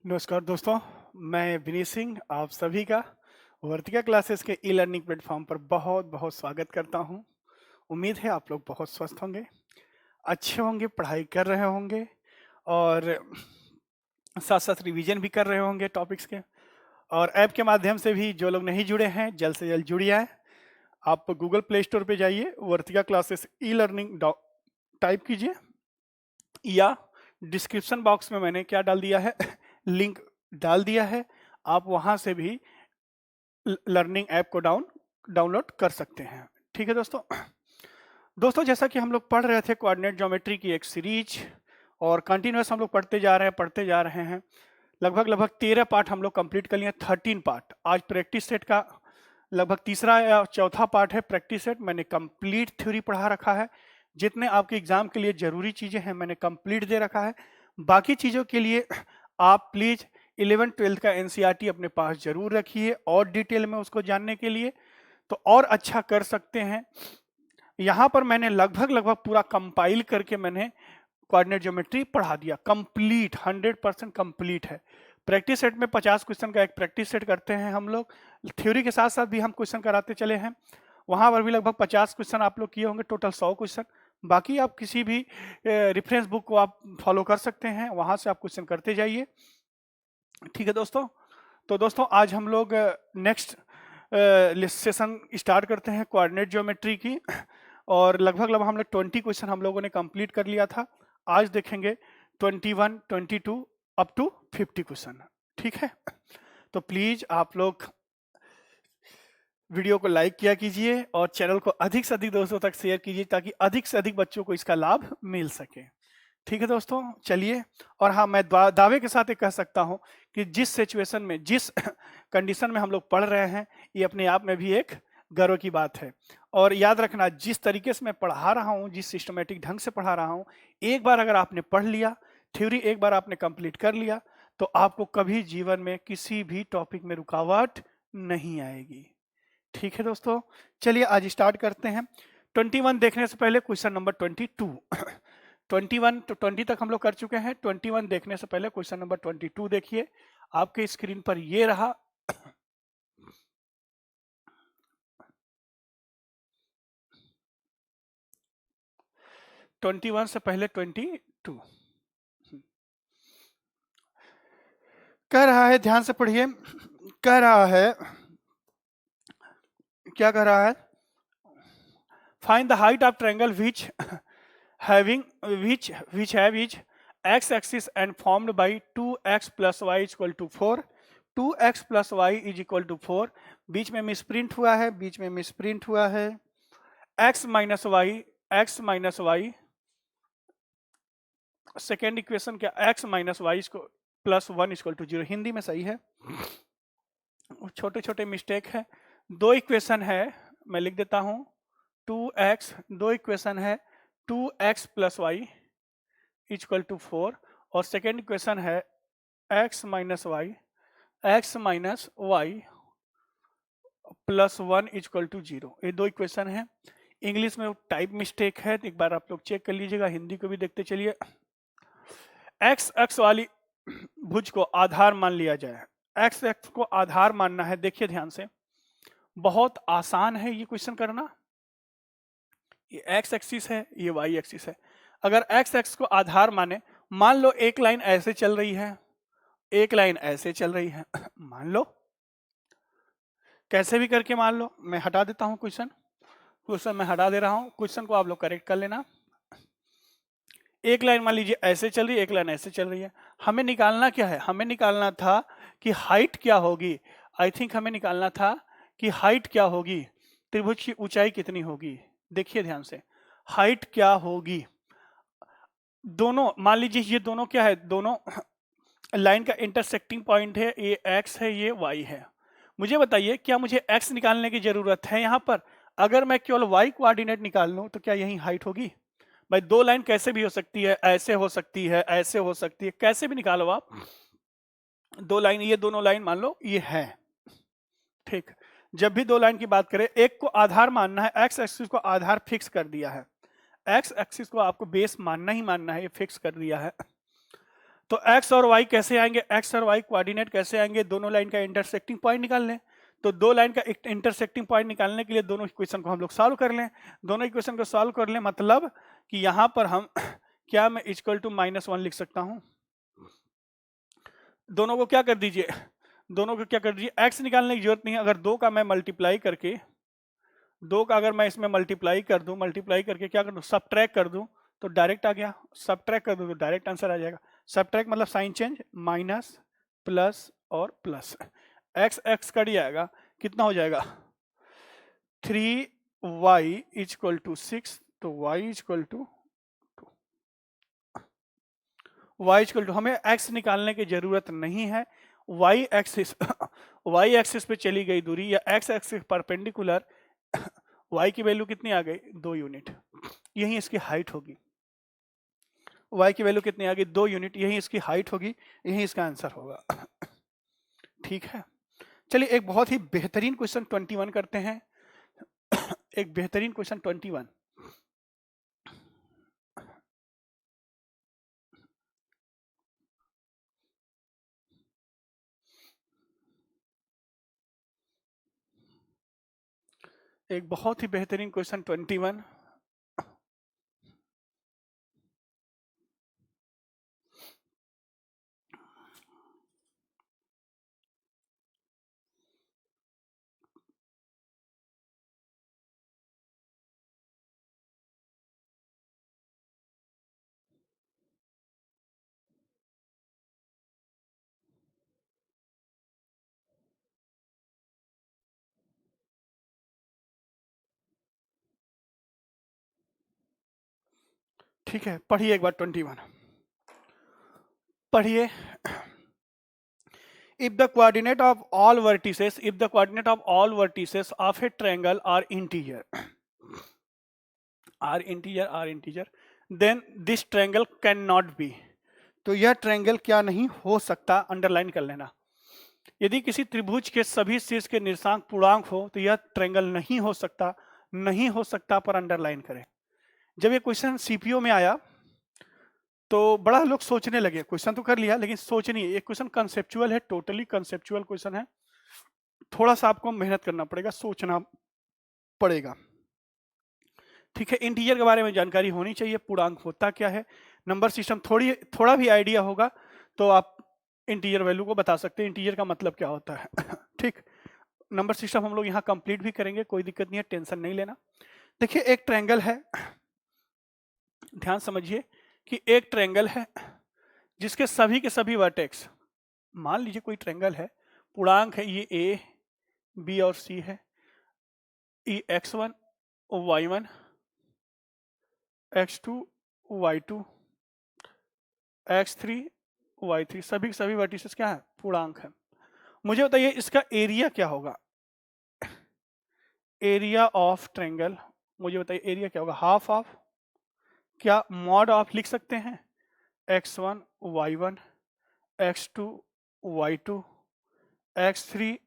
नमस्कार दोस्तों, मैं विनीत सिंह आप सभी का वर्तिका क्लासेस के ई लर्निंग प्लेटफॉर्म पर बहुत बहुत स्वागत करता हूं। उम्मीद है आप लोग बहुत स्वस्थ होंगे, अच्छे होंगे, पढ़ाई कर रहे होंगे और साथ साथ रिवीजन भी कर रहे होंगे टॉपिक्स के। और ऐप के माध्यम से भी जो लोग नहीं जुड़े हैं जल्द से जल्द जुड़िए। आप गूगल प्ले स्टोर पे जाइए, वर्तिका क्लासेस ई लर्निंग टाइप कीजिए या डिस्क्रिप्शन बॉक्स में मैंने क्या डाल दिया है लिंक डाल दिया है। आप वहां से भी लर्निंग ऐप को डाउनलोड कर सकते हैं। ठीक है दोस्तों। दोस्तों जैसा कि हम लोग पढ़ रहे थे कोऑर्डिनेट ज्योमेट्री की एक सीरीज और कंटिन्यूअस हम लोग पढ़ते जा रहे हैं। लगभग 13 पार्ट हम लोग कंप्लीट कर लिए, 13 पार्ट। आज प्रैक्टिस सेट का लगभग तीसरा या चौथा पार्ट है। प्रैक्टिस सेट मैंने कंप्लीट थ्योरी पढ़ा रखा है। जितने आपके एग्जाम के लिए जरूरी चीजें हैं मैंने कंप्लीट दे रखा है। बाकी चीजों के लिए आप प्लीज 11th-12th का एनसीईआरटी अपने पास जरूर रखिए और डिटेल में उसको जानने के लिए तो और अच्छा कर सकते हैं। यहाँ पर मैंने लगभग पूरा कंपाइल करके मैंने कोऑर्डिनेट ज्योमेट्री पढ़ा दिया। कंप्लीट 100% कंप्लीट है। प्रैक्टिस सेट में 50 क्वेश्चन का एक प्रैक्टिस सेट करते हैं हम लोग। थ्योरी के साथ साथ भी हम क्वेश्चन कराते चले हैं। वहां पर भी लगभग 50 क्वेश्चन आप लोग किए होंगे, टोटल 100 क्वेश्चन। बाकी आप किसी भी रेफरेंस बुक को आप फॉलो कर सकते हैं, वहां से आप क्वेश्चन करते जाइए। ठीक है दोस्तों। तो दोस्तों आज हम लोग नेक्स्ट सेशन स्टार्ट करते हैं कोऑर्डिनेट ज्योमेट्री की। और लगभग हम लोग 20 क्वेश्चन हम लोगों ने कंप्लीट कर लिया था। आज देखेंगे 21, 22 अप टू 50 क्वेश्चन। ठीक है, तो प्लीज आप लोग वीडियो को लाइक किया कीजिए और चैनल को अधिक से अधिक दोस्तों तक शेयर कीजिए ताकि अधिक से अधिक बच्चों को इसका लाभ मिल सके। ठीक है दोस्तों, चलिए। और हाँ, मैं दावे के साथ ये कह सकता हूं कि जिस सिचुएशन में, जिस कंडीशन में हम लोग पढ़ रहे हैं, ये अपने आप में भी एक गर्व की बात है। और याद रखना, जिस तरीके से मैं पढ़ा रहा हूं, जिस सिस्टमेटिक ढंग से पढ़ा रहा हूं, एक बार अगर आपने पढ़ लिया, थ्योरी एक बार आपने कंप्लीट कर लिया, तो आपको कभी जीवन में किसी भी टॉपिक में रुकावट नहीं आएगी। ठीक है दोस्तों, चलिए आज स्टार्ट करते हैं। 21 देखने से पहले क्वेश्चन नंबर 22। 21 तो 20 तक हम लोग कर चुके हैं। 21 देखने से पहले क्वेश्चन नंबर 22 देखिए। आपके स्क्रीन पर ये रहा। ट्वेंटी वन से पहले 22 कह रहा है, ध्यान से पढ़िए। कह रहा है, क्या कह रहा है? Find the height of triangle which have each x axis and formed by 2x plus y is equal to 4. 2x plus y is equal to 4. बीच में मिसप्रिंट हुआ है, बीच में मिसप्रिंट हुआ है। x minus y, second equation क्या? x minus y plus 1 equal to 0। Hindi में सही है, छोटे छोटे मिस्टेक है। दो इक्वेशन है, मैं लिख देता हूं 2x, दो इक्वेशन है 2x plus Y equal to 4 और सेकेंड इक्वेशन है x minus y plus 1 equal to 0। ये दो इक्वेशन है। इंग्लिश में टाइप मिस्टेक है, एक बार आप लोग चेक कर लीजिएगा। हिंदी को भी देखते चलिए। x एक्स वाली भुज को आधार मान लिया जाए। x एक्स को आधार मानना है। देखिए ध्यान से, बहुत आसान है ये क्वेश्चन करना। ये x एक्सिस है, ये y एक्सिस है। अगर x एक्स को आधार माने, मान लो एक लाइन ऐसे चल रही है, एक लाइन ऐसे चल रही है। मान लो, कैसे भी करके मान लो। मैं हटा देता हूं क्वेश्चन मैं हटा दे रहा हूं। क्वेश्चन को आप लोग करेक्ट कर लेना। एक लाइन मान लीजिए ऐसे चल रही है, एक लाइन ऐसे चल रही है। हमें निकालना क्या है? हमें निकालना था कि हाइट क्या होगी। आई थिंक हमें निकालना था कि हाइट क्या होगी, त्रिभुज की ऊंचाई कितनी होगी। देखिए ध्यान से, हाइट क्या होगी। दोनों मान लीजिए, ये दोनों क्या है? दोनों लाइन का इंटरसेक्टिंग पॉइंट है। ये x है, ये y है। मुझे बताइए, क्या मुझे x निकालने की जरूरत है यहाँ पर? अगर मैं केवल y कोऑर्डिनेट निकाल लूं तो क्या यही हाइट होगी? भाई दो लाइन कैसे भी हो सकती है, ऐसे हो सकती है, ऐसे हो सकती है, कैसे भी निकालो आप। दो लाइन, ये दोनों लाइन मान लो ये है। ठीक, जब भी दो लाइन की बात करें, एक को आधार मानना है। एक्स एक्सिस को आधार फिक्स कर दिया है। एक्स एक्सिस को आपको बेस मानना ही मानना है, ये फिक्स कर दिया है। तो एक्स और वाई कैसे आएंगे, एक्स और वाई कोऑर्डिनेट कैसे आएंगे, दोनों लाइन का इंटरसेक्टिंग पॉइंट निकाल लें। तो दो लाइन का इंटरसेक्टिंग पॉइंट निकालने के लिए दोनों इक्वेशन को हम लोग सॉल्व कर लें। दोनों इक्वेशन को सॉल्व कर लें मतलब कि यहाँ पर हम क्या मैं इक्वल टू -1 लिख सकता हूँ। दोनों को क्या कर दीजिए, दोनों को क्या कर दीजिए, एक्स निकालने की जरूरत नहीं है। अगर दो का मैं मल्टीप्लाई करके, दो का अगर मैं इसमें मल्टीप्लाई कर दूं, मल्टीप्लाई करके क्या कर दूं, सबट्रैक्ट कर दूं, तो डायरेक्ट आ गया। सबट्रैक्ट कर दूं तो डायरेक्ट आंसर आ जाएगा। सबट्रैक्ट मतलब साइन चेंज, माइनस प्लस और प्लस, एक्स एक्स कट जाएगा, कितना हो जाएगा 3y इक्वल टू 6, तो y इक्वल टू हमें x निकालने की जरूरत नहीं है। y एक्सिस y एक्सिस पे चली गई दूरी या x एक्सिस परपेंडिकुलर y की वैल्यू कितनी आ गई 2 यूनिट, यही इसकी हाइट होगी। y की वैल्यू कितनी आ गई 2 यूनिट, यही इसकी हाइट होगी, यही इसका आंसर होगा। ठीक है, चलिए एक बहुत ही बेहतरीन क्वेश्चन 21 करते हैं। एक बेहतरीन क्वेश्चन 21। एक बहुत ही बेहतरीन क्वेश्चन 21। ठीक है, पढ़िए एक बार 21 पढ़िए। if the coordinate of all vertices of a triangle are integer then this triangle cannot be, तो यह ट्रायंगल क्या नहीं हो सकता, अंडरलाइन कर लेना। यदि किसी त्रिभुज के सभी शीर्ष के निर्देशांक पूर्णांक हो तो यह ट्रायंगल नहीं हो सकता, नहीं हो सकता पर अंडरलाइन करें। जब ये क्वेश्चन सीपीओ में आया तो बड़ा लोग सोचने लगे, क्वेश्चन तो कर लिया लेकिन सोचनी है। ये क्वेश्चन कंसेप्चुअल है, टोटली कंसेप्चुअल क्वेश्चन है, थोड़ा सा आपको मेहनत करना पड़ेगा, सोचना पड़ेगा। ठीक है, इंटीजर के बारे में जानकारी होनी चाहिए, पूर्णांक होता क्या है, नंबर सिस्टम थोड़ा भी आइडिया होगा तो आप इंटीजर वैल्यू को बता सकते हैं, इंटीजर का मतलब क्या होता है। ठीक, नंबर सिस्टम हम लोग यहाँ कंप्लीट भी करेंगे, कोई दिक्कत नहीं है, टेंशन नहीं लेना। देखिए एक ट्रायंगल है, ध्यान समझिए कि एक ट्रायंगल है जिसके सभी के सभी वर्टेक्स, मान लीजिए कोई ट्रायंगल है, पूर्णांक है ये ए बी और सी है, ई x1 y1 x2 y2 x3 y3, सभी के सभी वर्टिसेस क्या है, पूर्णांक है। मुझे बताइए इसका एरिया क्या होगा, एरिया ऑफ ट्रायंगल, मुझे बताइए एरिया क्या होगा, हाफ ऑफ, क्या मॉड ऑफ लिख सकते हैं, x1 y1 x2 y2 x3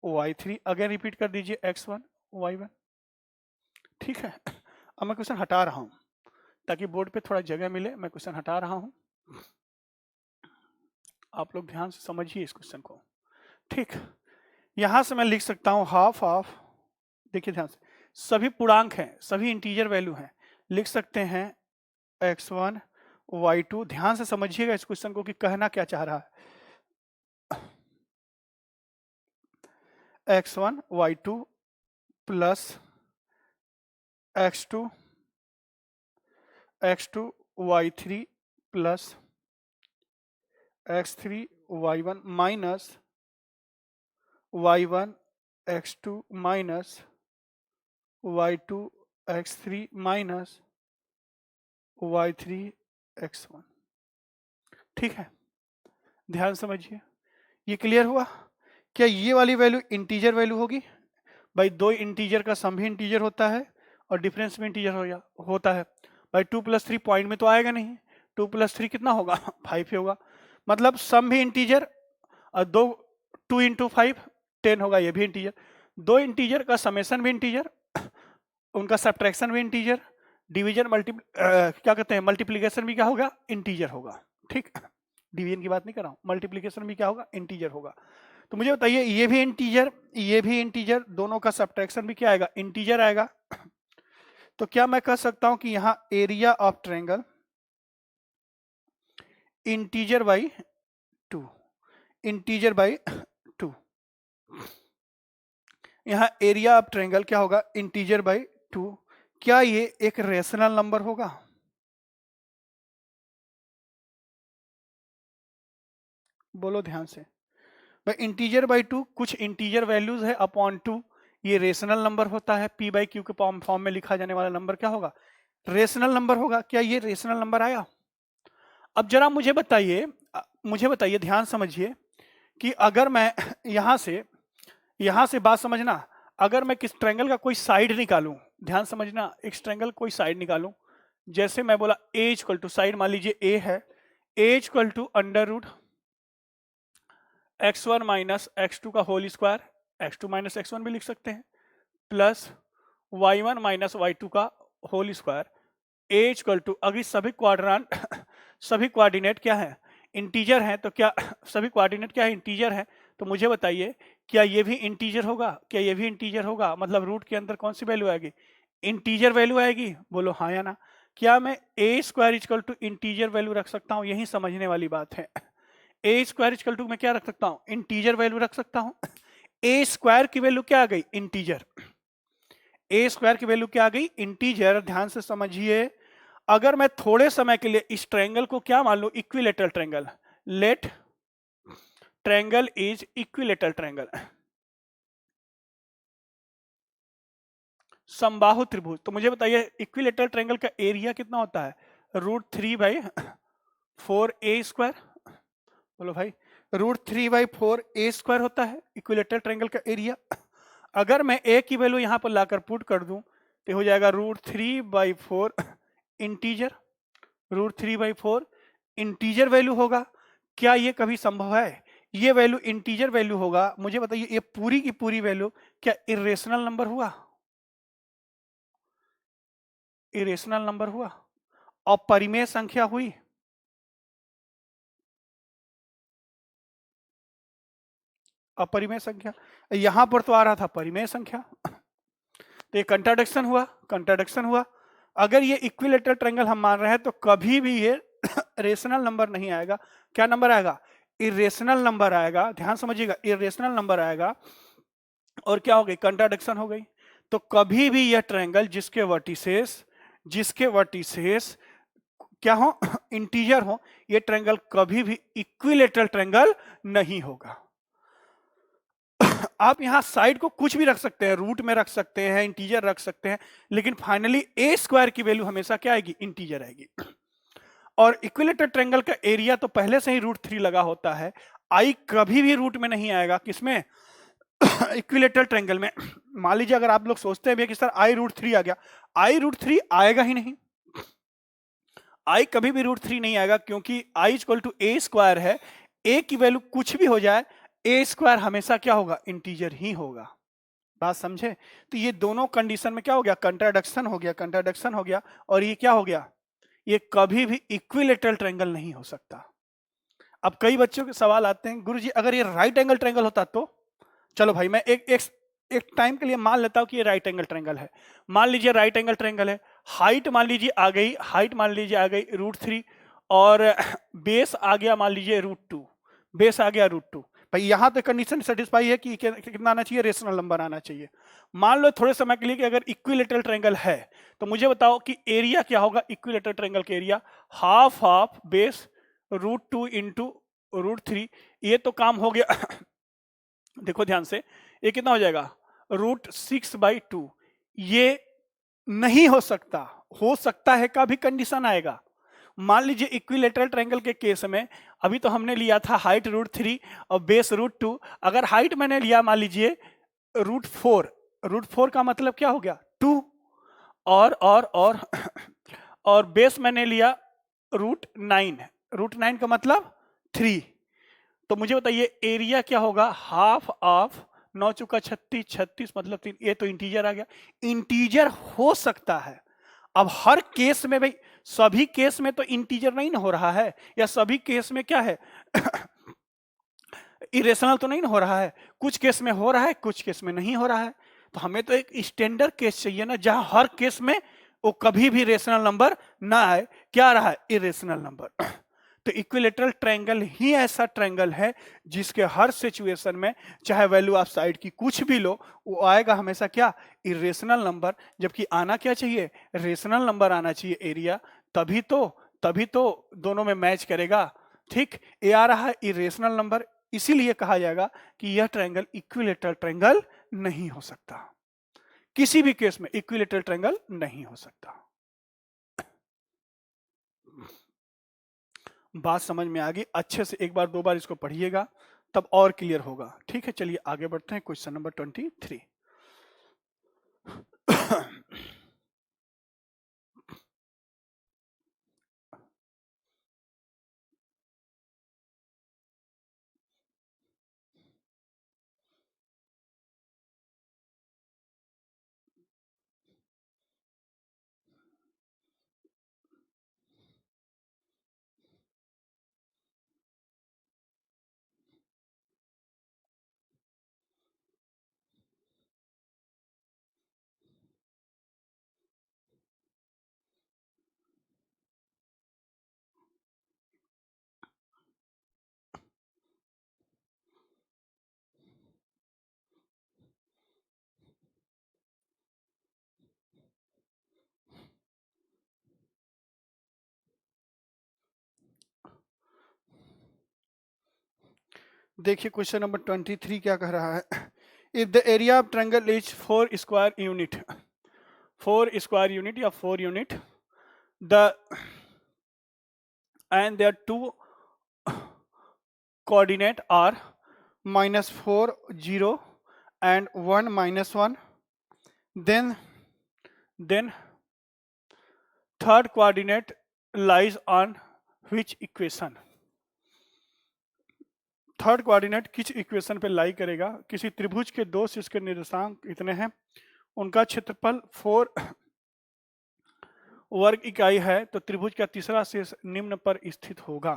y3, again repeat कर दीजिए x1 y1। ठीक है, अब मैं क्वेश्चन हटा रहा हूं ताकि बोर्ड पे थोड़ा जगह मिले, मैं क्वेश्चन हटा रहा हूं, आप लोग ध्यान से समझिए इस क्वेश्चन को। ठीक, यहां से मैं लिख सकता हूं हाफ ऑफ, देखिए ध्यान से, सभी पूर्णांक हैं, सभी इंटीजर वैल्यू हैं, लिख सकते हैं x1 y2, ध्यान से समझिएगा इस क्वेश्चन को कि कहना क्या चाह रहा है, x1 y2 plus x2 y3 plus x3 y1 minus y1 x2 minus y2 x3 minus y3 x1। ठीक है, ध्यान समझिए, ये क्लियर हुआ। क्या ये वाली वैल्यू इंटीजर वैल्यू होगी, भाई दो इंटीजर का सम भी इंटीजर होता है और डिफरेंस भी इंटीजर होता है। भाई 2 + 3 पॉइंट में तो आएगा नहीं, 2 + 3 कितना होगा 5 ही होगा, मतलब सम भी इंटीजर और 2 × 5 10 होगा, ये भी इंटीजर। दो इंटीजर का समेशन भी इंटीजर, उनका सब्ट्रैक्शन भी इंटीजर, डिवीजन क्या कहते हैं मल्टीप्लिकेशन भी क्या होगा, इंटीजर होगा। ठीक, डिवीजन की बात नहीं कर रहा हूँ, मल्टीप्लीकेशन भी क्या होगा, इंटीजर होगा। तो मुझे बताइए ये भी इंटीजर, ये भी इंटीजर, दोनों का सब्ट्रैक्शन भी क्या आएगा, इंटीजर आएगा। तो क्या मैं कह सकता हूं कि यहां area of triangle integer by 2, integer by 2, यहां एरिया ऑफ ट्रायंगल क्या होगा, इंटीजर बाई 2। क्या ये एक रेशनल नंबर होगा? बोलो ध्यान से भाई, इंटीजर बाई 2, कुछ इंटीजर वैल्यूज है अपॉन 2, ये रेशनल नंबर होता है। पी बाई क्यू के फॉर्म में लिखा जाने वाला नंबर क्या होगा, रेशनल नंबर होगा। क्या ये रेशनल नंबर आया? अब जरा मुझे बताइए, मुझे बताइए, ध्यान समझिए कि अगर मैं यहां से बात समझना, अगर मैं किस ट्रायंगल का कोई साइड निकालूं, ध्यान समझना, एक ट्रायंगल कोई साइड निकालूं, जैसे मैं बोला a इक्वल टू, साइड मान लीजिए a है, a equal to under root x1 minus x2 का whole square, x2 minus x1 भी लिख सकते हैं, प्लस y1 माइनस y2 का whole square, a equal to, अगर सभी क्वाड्रेंट सभी कोऑर्डिनेट क्या है, इंटीजर है, तो क्या सभी कोऑर्डिनेट क्या है, इंटीजर है। तो मुझे बताइए क्या ये भी इंटीजर होगा, क्या ये भी इंटीजर होगा, मतलब रूट के अंदर कौन सी वैल्यू आएगी, इंटीजर वैल्यू आएगी। बोलो हाँ या ना। क्या मैं A square equal to integer value रख सकता हूँ, यही समझने वाली बात है। ए स्क्वायर इक्वल टू मैं क्या रख सकता हूँ, इंटीजर वैल्यू रख सकता हूँ। ए स्क्वायर की वैल्यू क्या आ गई, इंटीजर। ए स्क्वायर की वैल्यू क्या आ गई, इंटीजर। ध्यान से समझिए, अगर मैं थोड़े समय के लिए इस ट्रायंगल को क्या मान लूं, equilateral triangle, let triangle is equilateral triangle, समबाहु त्रिभुज। तो मुझे बताइए इक्विलेटरल ट्रायंगल का एरिया कितना होता है, √3/4a²। बोलो भाई, √3/4a² होता है इक्विलेटरल ट्रायंगल का एरिया। अगर मैं a की वैल्यू यहां पर लाकर पुट कर दूं तो हो जाएगा √3/4 इंटीजर, √3/4 इंटीजर वैल्यू होगा। क्या ये कभी संभव है, ये वैल्यू इंटीजर वैल्यू होगा? मुझे बताइए ये पूरी की पूरी वैल्यू क्या इरेशनल नंबर हुआ, इरेशनल नंबर हुआ, अपरिमेय संख्या हुई? अपरिमेय संख्या, यहां पर तो आ रहा था परिमेय संख्या, तो ये कंट्राडिक्शन हुआ, कंट्राडिक्शन हुआ। अगर ये इक्विलेटरल ट्रायंगल हम मान रहे हैं तो कभी भी ये रेशनल नंबर नहीं आएगा। क्या नंबर आएगा, इरेशनल नंबर आएगा। ध्यान समझिएगा, इरेशनल नंबर आएगा। और क्या हो गई, कंट्राडिक्शन हो गई। तो कभी भी यह ट्रायंगल जिसके वर्टिसेस क्या हो, इंटीजर हो, ये ट्रायंगल कभी भी इक्विलेटरल ट्रायंगल नहीं होगा। आप यहां साइड को कुछ भी रख सकते हैं, रूट में रख सकते हैं, इंटीजर रख सकते हैं, लेकिन फाइनली ए स्क्वायर की वैल्यू हमेशा क्या आएगी, इंटीजर आएगी। और इक्विलेटरल ट्रायंगल का एरिया तो पहले से ही √3 लगा होता है, आई कभी भी रूट में नहीं आएगा। किसमें, इक्विलेटरल ट्रायंगल में। मान लीजिए अगर आप लोग सोचते हैं कि सर i√3 आ गया, i√3 आएगा ही नहीं, i कभी भी √3 नहीं आएगा, क्योंकि i इक्वल टू a² है। a की वैल्यू कुछ भी हो जाए, a² हमेशा क्या होगा, इंटीजर ही होगा। बात समझे? तो ये दोनों कंडीशन में क्या हो गया, कंट्राडिक्शन हो गया, कंट्राडिक्शन हो गया। और ये क्या हो गया, ये कभी भी इक्विलेटरल ट्रायंगल नहीं हो सकता। अब कई बच्चों के सवाल आते हैं, गुरुजी अगर ये राइट एंगल ट्रायंगल होता तो। चलो भाई, मैं एक टाइम के लिए मान लेता हूं कि ये राइट एंगल ट्रायंगल है। मान लीजिए राइट एंगल ट्रायंगल है, हाइट मान लीजिए आ गई, हाइट मान लीजिए आ गई √3, और बेस आ गया मान लीजिए √2, बेस आ गया √2। भाई यहां तक कंडीशन सेटिस्फाई है कि कितना आना चाहिए, रेशनल नंबर आना चाहिए। मान लो थोड़े समय के लिए कि अगर इक्विलेटरल ट्रायंगल है, तो मुझे बताओ कि एरिया क्या होगा इक्विलेटरल ट्रायंगल का area, half of base √2 into √3। ये तो काम हो गया। देखो ध्यान से, ये कितना हो जाएगा, √6/2। ये नहीं हो सकता, हो सकता है का भी कंडीशन आएगा। मान लीजिए इक्विलेटरल ट्रायंगल के केस में, अभी तो हमने लिया था हाइट √3 और बेस √2। अगर हाइट मैंने लिया मान लीजिए √4, √4 का मतलब क्या हो गया, 2, और बेस मैंने लिया √9, √9 का मतलब 3। तो मुझे बताइए एरिया क्या होगा, हाफ ऑफ 9 चुका 36, 36 मतलब 3। ये तो इंटीजर आ गया, इंटीजर हो सकता है। अब हर केस में भाई, सभी केस में तो इंटीजर नहीं ना हो रहा है, या सभी केस में क्या है इरेशनल तो नहीं ना हो रहा है, कुछ केस में हो रहा है, कुछ केस में नहीं हो रहा है। तो हमें तो एक स्टैंडर्ड केस चाहिए ना, जहां हर केस में वो कभी भी रेशनल नंबर ना आए। क्या रहा है? Irrational number. तो इक्विलेटरल ट्रायंगल ही ऐसा ट्रायंगल है जिसके हर सिचुएशन में, चाहे वैल्यू आप साइड की कुछ भी लो, वो आएगा हमेशा क्या? Irrational number. जबकि आना क्या चाहिए? रेशनल नंबर आना चाहिए एरिया। तभी तो दोनों में मैच करेगा। ठीक, ये आ रहा है इरेशनल नंबर, इसीलिए कहा जाएगा कि यह ट्रायंगल इक्विलेटरल ट्रायंगल नहीं हो सकता। किसी भी केस में इक्विलेटरल ट्रायंगल नहीं हो सकता। बात समझ में आ गई? अच्छे से एक बार दो बार इसको पढ़िएगा, तब और क्लियर होगा। ठीक है, चलिए आगे बढ़ते हैं। Question number 23। देखिए क्वेश्चन नंबर 23 क्या कह रहा है। If the area of triangle is 4 square unit, 4 square unit या 4 unit, the and their two coordinate are -4 0 and 1 -1, then third coordinate lies on which equation? Third coordinate किस equation पे लाई करेगा? किसी त्रिभुज के दो शीर्ष के निर्देशांक इतने हैं, उनका क्षेत्रफल 4 वर्ग इकाई है, तो त्रिभुज का तीसरा शीर्ष निम्न पर स्थित होगा।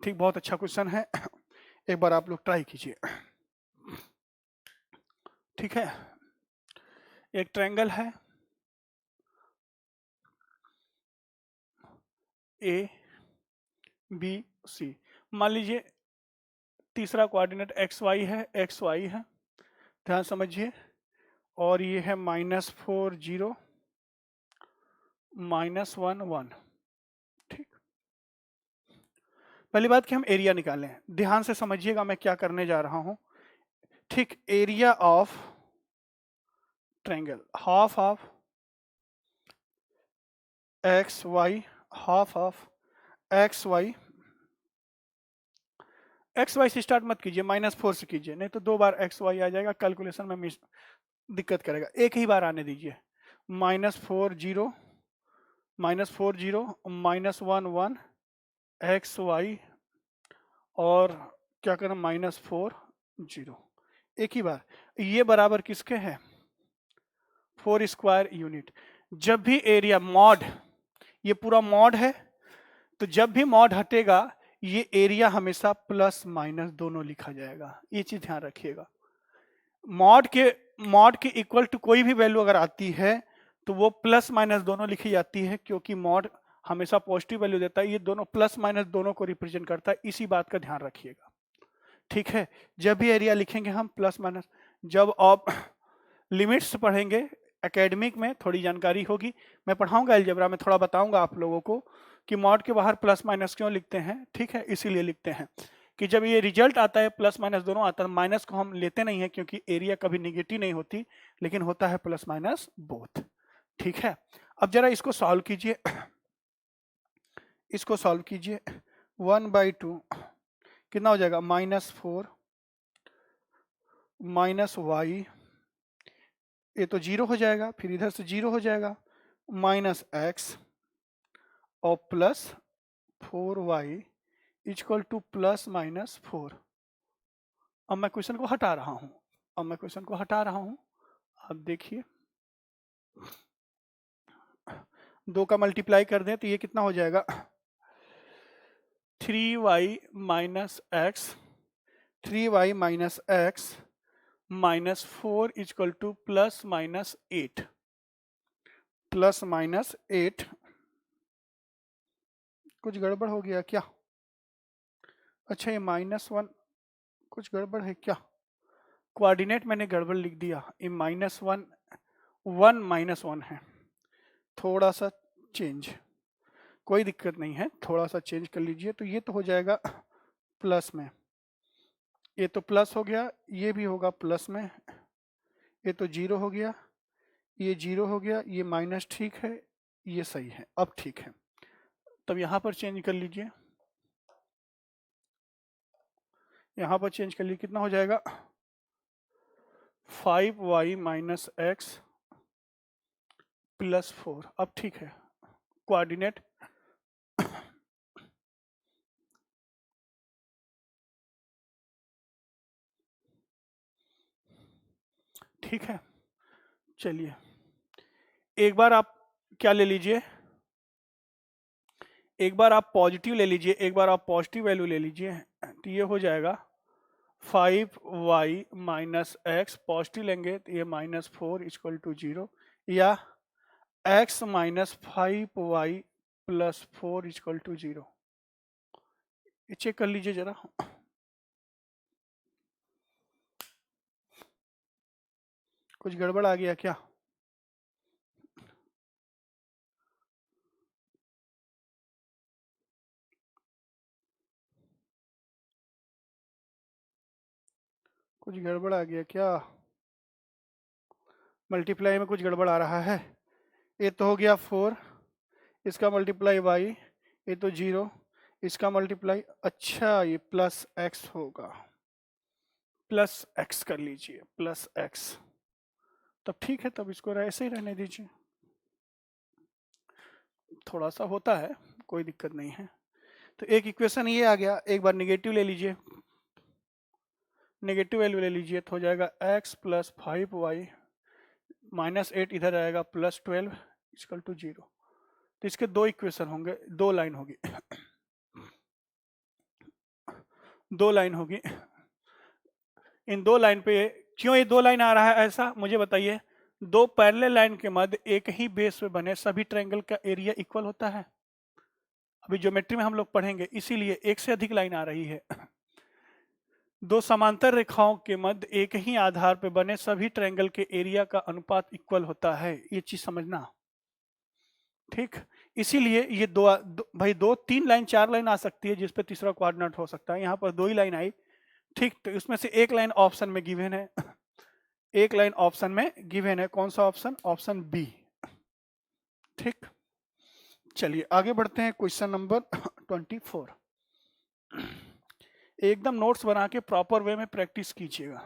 ठीक, बहुत अच्छा क्वेश्चन है, एक बार आप लोग ट्राई कीजिए। ठीक है, एक ट्रायंगल है ए बी सी, मान लीजिए तीसरा कोऑर्डिनेट एक्स वाई है, एक्स वाई है, ध्यान समझिए, और ये है -4 0 -1 1। ठीक, पहली बात कि हम एरिया निकालें, ध्यान से समझिएगा मैं क्या करने जा रहा हूं। ठीक, area of triangle half of x y, half of x y, x y से स्टार्ट मत कीजिए, -4 से कीजिए, नहीं तो दो बार एक्स वाई आ जाएगा, कैलकुलेशन में दिक्कत करेगा। एक ही बार आने दीजिए, -4 0 -1 1 एक्स वाई, और क्या करना, -4 0, एक ही बार। ये बराबर किसके है? 4 स्क्वायर यूनिट। जब भी एरिया मॉड, ये पूरा मॉड है, तो जब भी मॉड हटेगा ये एरिया हमेशा प्लस माइनस दोनों लिखा जाएगा, ये चीज ध्यान रखिएगा। मॉड के इक्वल टू कोई भी वैल्यू अगर आती है तो वो प्लस माइनस दोनों लिखी जाती है, क्योंकि मॉड हमेशा पॉजिटिव वैल्यू देता है, ये दोनों प्लस माइनस दोनों को रिप्रेजेंट करता है, इसी बात का ध्यान रखिएगा। ठीक है, जब भी एरिया लिखेंगे हम प्लस माइनस, जब आप लिमिट्स पढ़ेंगे एकेडमिक में थोड़ी जानकारी होगी, मैं पढ़ाऊंगा अलजेब्रा में, थोड़ा बताऊंगा आप लोगों को कि मॉड के बाहर प्लस माइनस क्यों लिखते हैं। ठीक है, इसीलिए लिखते हैं कि जब ये रिजल्ट आता है प्लस माइनस दोनों आता है, माइनस को हम लेते नहीं है, क्योंकि एरिया कभी निगेटिव नहीं होती, लेकिन होता है प्लस माइनस बोथ। ठीक है, अब जरा इसको सॉल्व कीजिए, इसको सॉल्व कीजिए। 1/2 कितना हो जाएगा? -4 -y, ये तो 0 हो जाएगा, फिर इधर से 0 हो जाएगा, -x और +4y इक्वल टू +-4। अब मैं क्वेश्चन को हटा रहा हूं, आप देखिए 2 का मल्टीप्लाई कर दें तो ये कितना हो जाएगा 3y minus x, 3y minus x minus 4 equal to plus minus 8, plus minus 8। कुछ गड़बड़ हो गया क्या? अच्छा ये -1 कुछ गड़बड़ है क्या? कोऑर्डिनेट मैंने गड़बड़ लिख दिया, ये -1 1 है, थोड़ा सा चेंज, कोई दिक्कत नहीं है, थोड़ा सा चेंज कर लीजिए। तो ये तो हो जाएगा प्लस में, ये तो प्लस हो गया, ये भी होगा प्लस में, ये तो 0 हो गया, ये 0 हो गया, ये माइनस ठीक है, ये सही है, अब ठीक है। तब यहाँ पर चेंज कर लीजिए, यहाँ पर चेंज कर लीजिए, कितना हो जाएगा 5y माइनस एक्स प्लस 4, अब ठीक है। कोऑर्डिनेट ठीक है। चलिए एक बार आप क्या ले लीजिए, एक बार आप पॉजिटिव ले लीजिए, एक बार आप पॉजिटिव वैल्यू ले लीजिए, तो ये हो जाएगा 5y माइनस एक्स, पॉजिटिव लेंगे तो ये -4 इक्वल टू 0, या x minus 5y plus 4 equal to 0। ये चेक कर लीजिए जरा, कुछ गड़बड़ आ गया क्या? कुछ गड़बड़ आ गया क्या? मल्टीप्लाई में कुछ गड़बड़ आ रहा है। ये तो हो गया 4, इसका मल्टीप्लाई y, ये तो 0, इसका मल्टीप्लाई, अच्छा ये प्लस x होगा, प्लस x कर लीजिए, प्लस x, तब ठीक है, तब इसको ऐसे ही रहने दीजिए। थोड़ा सा होता है, कोई दिक्कत नहीं है। तो एक इक्वेशन ये आ गया, एक बार नेगेटिव ले लीजिए, नेगेटिव वैल्यू ले लीजिए तो हो जाएगा x प्लस 5y माइनस 8 इधर आएगा प्लस 12 इक्वल टू 0। तो इसके दो इक्वेशन होंगे, दो लाइन होगी, दो लाइन होगी। इन दो लाइन पे क्यों ये दो लाइन आ रहा है ऐसा मुझे बताइए। दो पैरेलल लाइन के मध्य एक ही बेस पे बने सभी ट्रायंगल का एरिया इक्वल होता है, अभी ज्योमेट्री में हम लोग पढ़ेंगे, इसीलिए एक से अधिक लाइन आ रही है। दो समांतर रेखाओं के मध्य एक ही आधार पे बने सभी ट्रायंगल के एरिया का अनुपात इक्वल होता है, ये चीज समझना, ठीक। इसीलिए ये भाई दो तीन लाइन चार लाइन आ सकती है जिसपे तीसरा कोऑर्डिनेट हो सकता है, यहाँ पर दो ही लाइन आई, ठीक। तो इसमें से एक लाइन ऑप्शन में गिवन है, एक लाइन ऑप्शन में गिवन है, कौन सा ऑप्शन? ऑप्शन बी, ठीक। चलिए आगे बढ़ते हैं, क्वेश्चन नंबर 24। एकदम नोट्स बना के प्रॉपर वे में प्रैक्टिस कीजिएगा।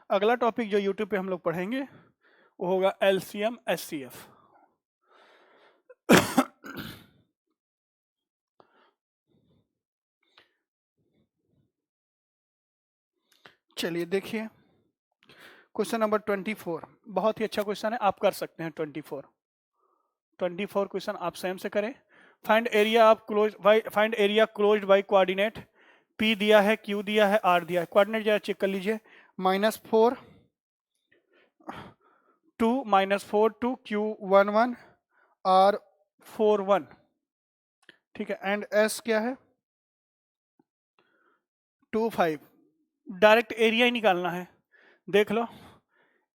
अगला टॉपिक जो यूट्यूब पे हम लोग पढ़ेंगे वो होगा एलसीएम एचसीएफ। चलिए देखिए क्वेश्चन नंबर 24, बहुत ही अच्छा क्वेश्चन है, आप कर सकते हैं। 24 क्वेश्चन आप स्वयं से करें। Find area of close by, find area closed by coordinate P दिया है, Q दिया है, R दिया है। कोऑर्डिनेट जरा चेक कर लीजिए, -4 2 -4 2 Q 1 1 R 4 1, ठीक है। एंड S क्या है 2 5। डायरेक्ट एरिया ही निकालना है, देख लो।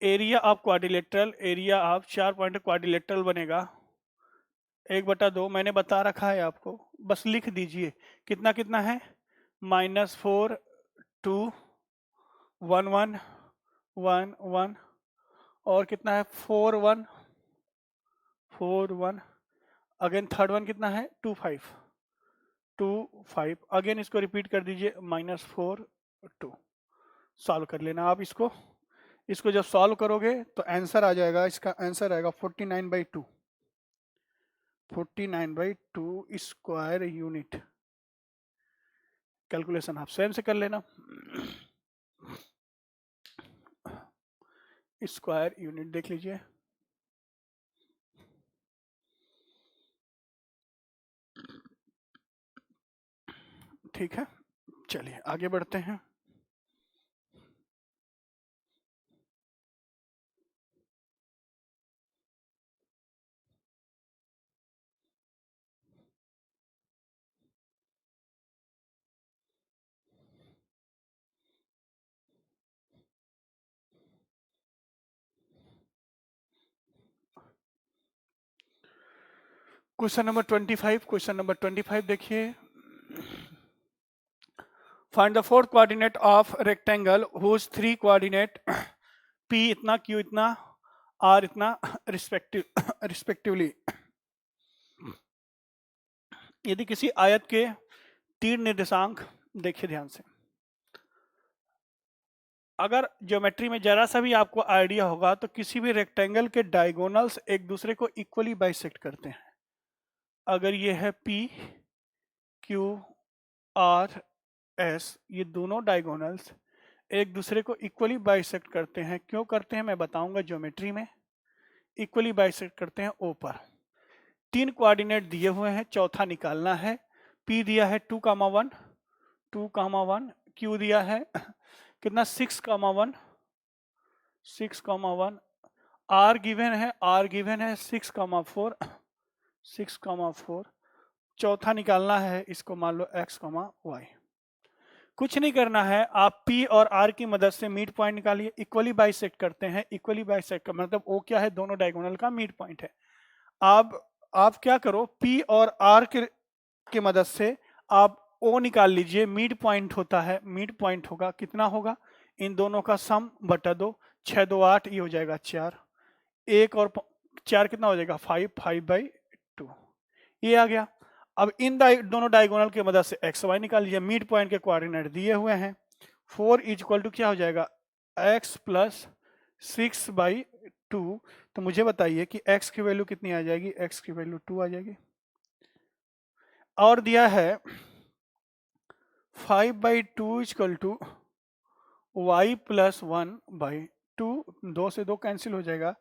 Area of quadrilateral, area of 4 point quadrilateral बनेगा 1/2, मैंने बता रखा है आपको, बस लिख दीजिए। कितना कितना है -4 2 1 1 1 1, और कितना है 4 1 4 1, अगेन थर्ड वन कितना है 2 5 2 5, अगेन इसको रिपीट कर दीजिए -4 2। सॉल्व कर लेना आप इसको, जब सॉल्व करोगे तो आंसर आ जाएगा, इसका आंसर आएगा 49/2। 49/2 स्क्वायर यूनिट। कैलकुलेशन आप स्वयं से कर लेना। स्क्वायर यूनिट देख लीजिए। ठीक है, चलिए आगे बढ़ते हैं। क्वेश्चन नंबर 25 देखिए। Find the fourth coordinate of rectangle whose three coordinate P इतना, Q इतना, R इतना रिस्पेक्टिवली। यदि किसी आयत के तीन निर्देशांक, देखिए ध्यान से, अगर ज्योमेट्री में जरा सा भी आपको आइडिया होगा तो किसी भी रेक्टेंगल के डायगोनल्स एक दूसरे को इक्वली बाइसेक्ट करते हैं। अगर ये है P, Q, R, S, ये दोनों डायगोनल्स एक दूसरे को इक्वली बाइसेक्ट करते हैं। क्यों करते हैं मैं बताऊंगा ज्योमेट्री में। इक्वली बाइसेक्ट करते हैं O पर। तीन कोऑर्डिनेट दिए हुए हैं, चौथा निकालना है। P दिया है 2,1, 2,1, Q दिया है कितना 6,1, 6,1, R गिवन है, R गिवन है 6,4, 6,4। चौथा निकालना है, इसको मान लो x, y। कुछ नहीं करना है, आप P और R की मदद से मिड पॉइंट निकालिए। इक्वली बाइसेक्ट करते हैं। इक्वली बाइसेक्ट का मतलब O क्या है, दोनों डायगोनल का मिड पॉइंट है। आप क्या करो, P और R के मदद से आप O निकाल लीजिए। मिड पॉइंट होता है, मिड पॉइंट होगा कितना होगा, इन दोनों का सम बटा 2, 6 2 8, ये हो जाएगा 4। एक और 4 कितना हो जाएगा 5, 5/2 ये आ गया। अब इन दोनों डायगोनल की मदद से एक्स वाई निकाल लीजिए। मिड पॉइंट के कोऑर्डिनेट दिए हुए हैं। 4 इज इक्वल टू क्या हो जाएगा, x प्लस 6/2। तो मुझे बताइए कि x की वैल्यू कितनी आ जाएगी, x की वैल्यू 2 आ जाएगी। और दिया है 5/2 is equal to y plus 1/2। 2 से 2 कैंसिल हो जाएगा,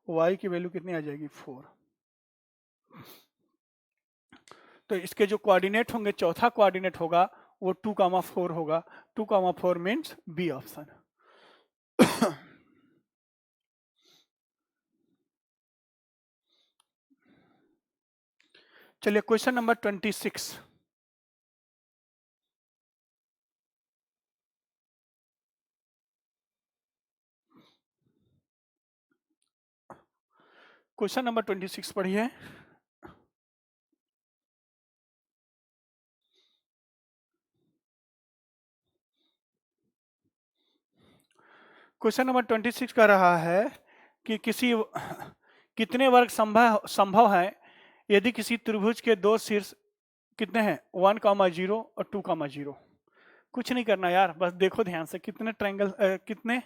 y की वैल्यू कितनी आ जाएगी 4। तो इसके जो कोऑर्डिनेट होंगे, चौथा कोऑर्डिनेट होगा वो 2,4 होगा। 2,4 मीन्स बी ऑप्शन। चलिए क्वेश्चन नंबर 26। क्वेश्चन नंबर 26 पढ़िए। क्वेश्चन नंबर 26 का रहा है कि कितने वर्ग संभव संभव है यदि किसी त्रिभुज के दो शीर्ष कितने हैं, 1,0 और 2,0। कुछ नहीं करना यार, बस देखो ध्यान से कितने ट्रायंगल, कितने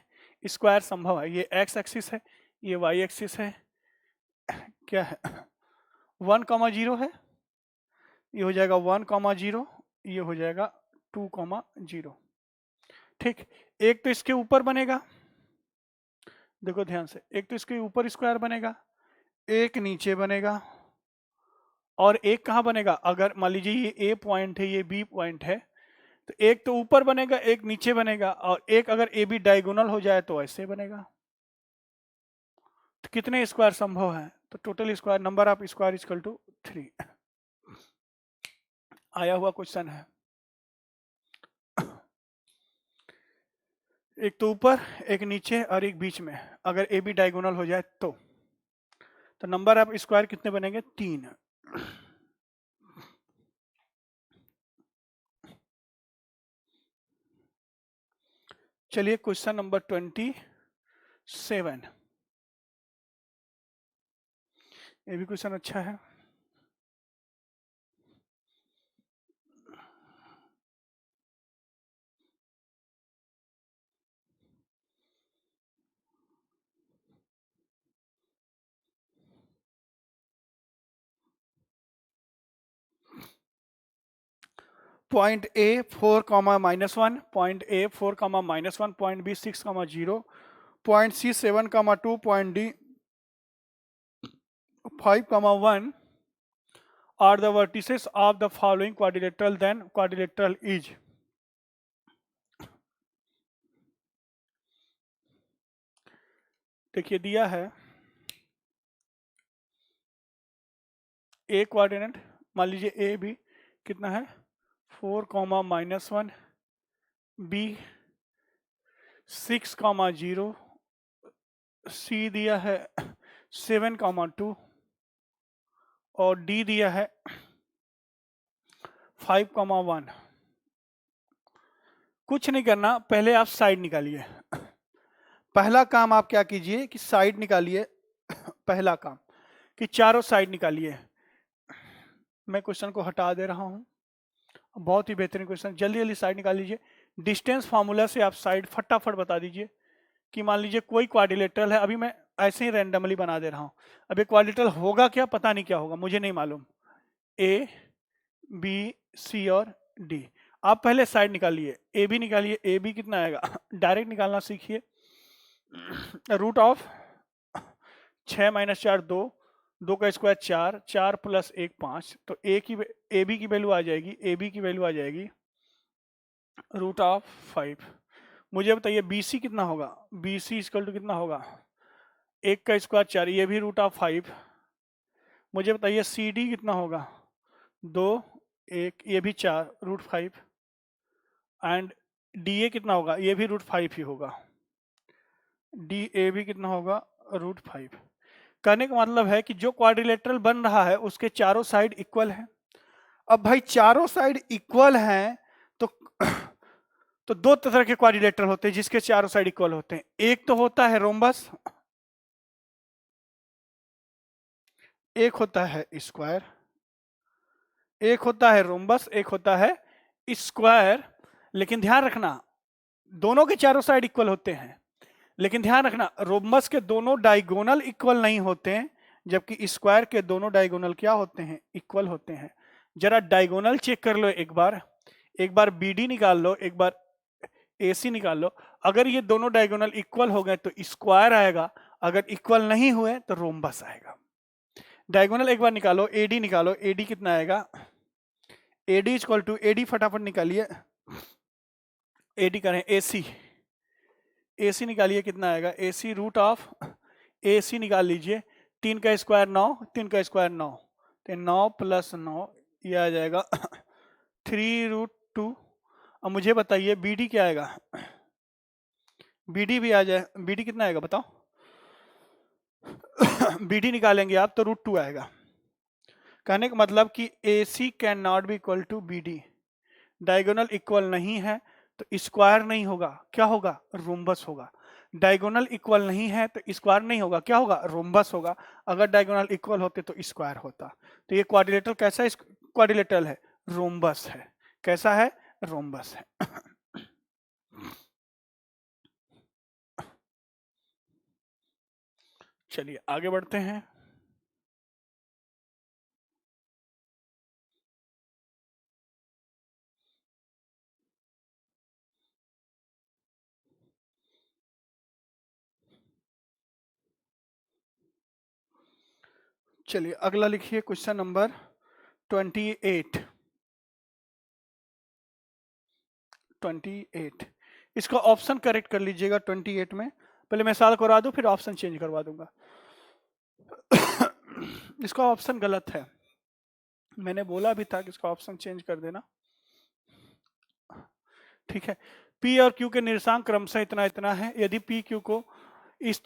स्क्वायर संभव है। ये x एक्सिस है, ये y एक्सिस है, क्या है 1,0 है, ये हो जाएगा 1,0, ये हो जाएगा 2,0। ठीक, एक तो इसके ऊपर बनेगा, देखो ध्यान से, एक तो इसके ऊपर स्क्वायर बनेगा, एक नीचे बनेगा, और एक कहाँ बनेगा, अगर मान लीजिए ये ए पॉइंट है, ये बी पॉइंट है, तो एक तो ऊपर बनेगा, एक नीचे बनेगा, और एक अगर ए बी डायगोनल हो जाए तो ऐसे बनेगा। तो कितने स्क्वायर संभव है, तो total square number of square equal to 3 आया हुआ क्वेश्चन है। एक तो ऊपर, एक नीचे और एक बीच में, अगर ए बी डायगोनल हो जाए तो नंबर ऑफ स्क्वायर कितने बनेंगे, 3। चलिए क्वेश्चन नंबर 27, ये भी क्वेश्चन अच्छा है। Point A 4 comma -1, point A 4 comma -1, point B 6 comma 0, point C 7 comma 2, point D 5 comma 1 are the vertices of the following quadrilateral, then quadrilateral is. देखिए दिया है ए कोऑर्डिनेट, मान लीजिए ए बी कितना है 4 कॉमा -1, बी 6 कॉमा 0, सी दिया है 7 comma 2 और डी दिया है 5 कॉमा 1। कुछ नहीं करना, पहले आप साइड निकालिए। पहला काम आप क्या कीजिए कि साइड निकालिए। पहला काम कि चारों साइड निकालिए। मैं क्वेश्चन को हटा दे रहा हूं, बहुत ही बेहतरीन क्वेश्चन, जल्दी जल्दी साइड निकाल लीजिए। डिस्टेंस फार्मूला से आप साइड फटाफट बता दीजिए कि मान लीजिए कोई क्वाड्रिलेटरल है, अभी मैं ऐसे ही रैंडमली बना दे रहा हूं। अब ये क्वाड्रिलेटरल होगा क्या, पता नहीं क्या होगा, मुझे नहीं मालूम। ए बी सी और डी, आप पहले साइड निकालिए। ए बी निकालिए, ए बी कितना आएगा डायरेक्ट निकालना सीखिए। रूट ऑफ 6 - 4 2, 2 का स्क्वायर 4, 4 + 1 5, तो ए बी की वैल्यू आ जाएगी, ए बी की वैल्यू आ जाएगी रूट ऑफ 5। मुझे बताइए बी सी कितना होगा, बी सी इक्वल टू कितना होगा 1 का स्क्वायर 4, ये भी रूट ऑफ 5। मुझे बताइए सी डी कितना होगा 2 1, ये भी 4 रूट 5। एंड डी ए कितना होगा, ये भी रूट 5 ही होगा। डी ए भी कितना होगा रूट 5। कहने का मतलब है कि जो क्वाड्रिलेटरल बन रहा है उसके चारों साइड इक्वल है। अब भाई चारों साइड इक्वल हैं तो तो दो तरह के क्वाड्रिलेटरल होते हैं जिसके चारों साइड इक्वल होते हैं। एक तो होता है रोम्बस, एक होता है स्क्वायर। एक होता है रोम्बस, एक होता है स्क्वायर। लेकिन ध्यान रखना दोनों के चारों साइड इक्वल होते हैं, लेकिन ध्यान रखना रोम्बस के दोनों डायगोनल इक्वल नहीं होते हैं, जबकि स्क्वायर के दोनों डायगोनल क्या होते हैं इक्वल होते हैं। जरा डायगोनल चेक कर लो एक बार बी डी निकाल लो, एक बार ए सी निकाल लो। अगर ये दोनों डायगोनल इक्वल हो गए तो स्क्वायर आएगा, अगर इक्वल नहीं हुए तो रोम्बस आएगा। डायगोनल एक बार निकालो, एडी निकालो, एडी कितना आएगा एडी इक्वल टू, एडी फटाफट निकालिए, एडी करें एसी, एसी निकालिए कितना आएगा एसी रूट ऑफ एसी निकाल लीजिए। 3 का स्क्वायर 9, 3 का स्क्वायर 9, तो 9 + 9 ये आ जाएगा 3√2। अब मुझे बताइए बीडी क्या आएगा, बीडी भी आ जाए, बीडी कितना आएगा बताओ बीडी निकालेंगे आप तो √2 आएगा। कहने का मतलब कि AC can not be equal to BD। Diagonal equal नहीं है तो स्क्वायर नहीं होगा, क्या होगा रोम्बस होगा। डायगोनल इक्वल नहीं है तो स्क्वायर नहीं होगा, क्या होगा रोम्बस होगा। अगर डायगोनल इक्वल होते तो स्क्वायर होता। तो ये क्वाड्रिलेटरल कैसा है, क्वाड्रिलेटरल है, रोम्बस है। कैसा है, रोम्बस है। चलिए आगे बढ़ते हैं। चलिए अगला लिखिए क्वेश्चन नंबर 28। 28 इसका ऑप्शन करेक्ट कर लीजिएगा 28 में। पहले मैं साल करवा दूं फिर ऑप्शन चेंज करवा दूंगा। इसका ऑप्शन गलत है, मैंने बोला भी था कि इसका ऑप्शन चेंज कर देना, ठीक है। पी और क्यू के निर्देशांक क्रमशः इतना इतना है। यदि पी क्यू को इस